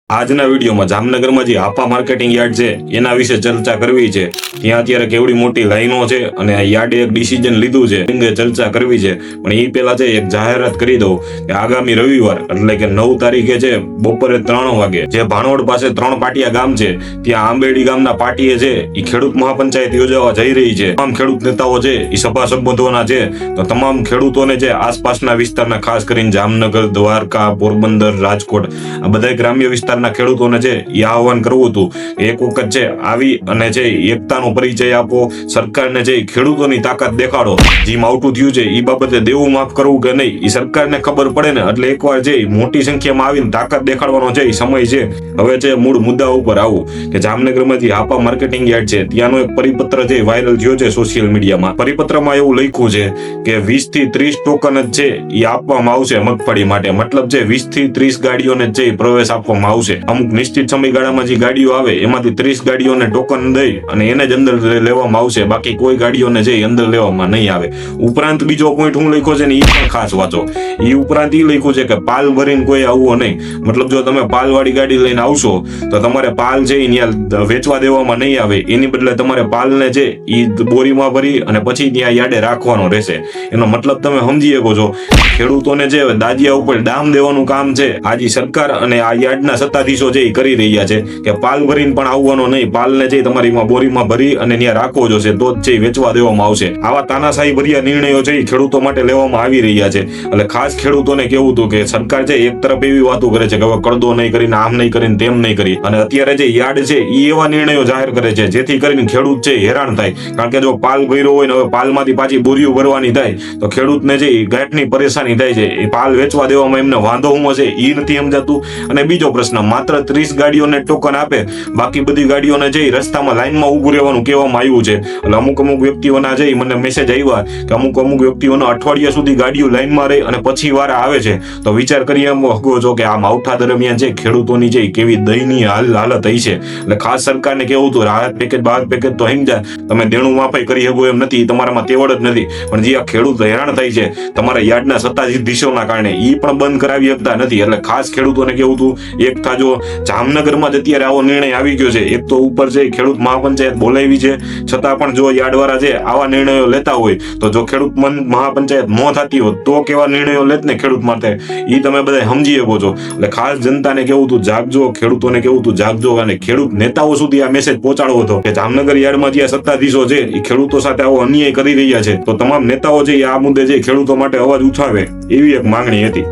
આજના વિડીયોમાં જામનગરમાં જે હાપા માર્કેટિંગ યાર્ડ છે એના વિશે ચર્ચા કરવી છે। ત્યાં અત્યારે કેવડી મોટી લાઈનો છે અને યાર્ડે એક ડિસિઝન લીધું છે અંગે ચર્ચા કરવી છે। પણ એ પહેલા છે એક જાહેરાત કરી દઉં કે આગામી રવિવાર એટલે કે 9 તારીખે છે બપોરે 3 વાગે જે ભાણોડ પાસે 3 પાટિયા ગામ છે ત્યાં આંબેડી ગામના પાટીએ છે એ ખેડૂત મહાપંચાયત યોજવા જઈ રહી છે। તમામ ખેડૂત નેતાઓ છે એ સભા સંબોધવાના છે। તો તમામ ખેડૂતોને છે આસપાસના વિસ્તારના ખાસ કરીને જામનગર, દ્વારકા, પોરબંદર, રાજકોટ આ બધા ગ્રામ્ય વિસ્તાર ખેડૂતોને છે એ આહવાન કરવું હતું એક વખત છે આવી અને છે એકતાનો પરિચય આપો, સરકારને છે ખેડૂતોની તાકાત દેખાડો। જે માવઠું થયું છે એ બાબતે દેવું માફ કરવું કે નહીં એ સરકારને ખબર પડે ને એટલે એકવાર છે મોટી સંખ્યામાં આવીને તાકાત દેખાડવાનો છે સમય છે। હવે છે મૂળ મુદ્દા ઉપર આવું કે જામનગરમાં જે હાપા માર્કેટિંગ યાર્ડ છે ત્યાંનો એક પરિપત્ર છે વાયરલ થયો છે સોશિયલ મીડિયામાં। પરિપત્રમાં એવું લખ્યું છે કે 20 થી 30 ટોકન જ છે એ આપવામાં આવશે મગફળી માટે, મતલબ છે 20 થી 30 ગાડીઓને છે પ્રવેશ આપવામાં આવશે। અમુક નિશ્ચિત સમયગાળામાં જે ગાડીઓ આવે એમાંથી 30 ગાડીઓને ટોકન દઈ અને એને જ અંદર લેવામાં આવશે, બાકી કોઈ ગાડીઓને જે અંદર લેવામાં નહીં આવે। ઉપરાંત બીજો પોઈન્ટ હું લખ્યો છે ને એ પણ ખાસ વાંચો। એ ઉપરાંત એ લખ્યું છે કે પાલ ભરીને કોઈ આવવું નહીં, મતલબ જો તમે પાલ વાળી ગાડી લઈને આવશો તો તમારે પાલ છે ત્યાં વેચવા દેવામાં નહીં આવે, એની બદલે તમારે પાલને છે એ બોરીમાં ભરી અને પછી ત્યાં યાર્ડે રાખવાનો રહેશે। એનો મતલબ તમે સમજી શકો છો ખેડૂતોને જે દાજિયા ઉપર દામ દેવાનું કામ છે આજે સરકાર અને આ યાર્ડના સત્તાધીશો છે એ કરી રહ્યા છે કે પાલ ભરીને પણ આવવાનો નહીં, પાલને છે તમારી બોરીમાં ભરી અને ત્યાં રાખવો જોશે તો જ છે વેચવા દેવામાં આવશે। આવા તાનાશાહી ભર્યા નિર્ણયો છે એ ખેડૂતો માટે લેવામાં આવી રહ્યા છે। એટલે ખાસ ખેડૂતોને કેવું હતું કે સરકાર છે એક તરફ એવી વાતો કરે છે કે હવે કડદો નહીં કરીને આમ નહીં કરીને તેમ નહીં કરી, અને અત્યારે જે યાર્ડ છે એ એવા નિર્ણયો જાહેર કરે છે જેથી કરીને ખેડૂત છે હેરાન થાય। કારણ કે જો પાલ ભર્યો હોય ને હવે પાલમાંથી પાછી બોરીઓ ભરવાની થાય તો ખેડૂતને જે ગાંઠની પરેશાની થાય છે એ પાલ વેચવા દેવામાં એમને વાંધો હું હશે એ નથી સમજાતું। અને બીજો પ્રશ્ન, માત્ર 30 ગાડીઓને ટોકન આપે, બાકી બધી ગાડીઓને જઈ રસ્તામાં લાઈનમાં ઊભું રહેવાનું કહેવામાં આવ્યું છે। એટલે અમુક વ્યક્તિઓના જઈ મને મેસેજ આવ્યા કે અમુક વ્યક્તિઓના અઠવાડિયા સુધી ગાડીઓ લાઈનમાં રહી અને પછી વારા આવે છે। તો વિચાર કરી એમ શકો છો કે આ માવઠા દરમિયાન છે ખેડૂતોની છે કેવી દયનીય હાલત થઈ છે। એટલે ખાસ સરકારને કેવું હતું રાહત પેકેજ બહાર પેકેજ તો સમજા તમે દેણું માફાઈ કરી શકો એમ નથી, તમારામાં તેવડ જ નથી, પણ જે આ ખેડૂત હેરાન થાય છે તમારા યાર્ડના સત્તાધીશોના કારણે એ પણ બંધ કરાવી શકતા નથી। એટલે ખાસ ખેડૂતોને કેવું હતું એક થાજો જામનગરમાં જ અત્યારે આવો નિર્ણય આવી ગયો છે, એક તો ઉપર છે ખેડૂત મહાપંચાયત બોલાવી છે છતાં પણ જો યાર્ડવાળા છે આવા નિર્ણયો લેતા હોય તો જો ખેડૂત મહાપંચાયત ન થતી હોત તો કેવા નિર્ણયો લેત ને ખેડૂત માટે એ તમે બધા સમજી શકો છો। એટલે ખાસ જનતાને કેવું હતું જાગજો, ખેડૂતોને કેવું હતું જાગજો, અને ખેડૂત નેતાઓ સુધી આ મેસેજ પહોંચાડવો હતો કે જામનગર યાર્ડમાં જે સત્તાધીશો છે એ ખેડૂતો સાથે આવો અન્યાય કરી રહ્યા છે તો તમામ નેતાઓ છે આ મુદ્દે જે ખેડૂતો માટે અવાજ ઉઠાવે એવી એક માંગણી હતી।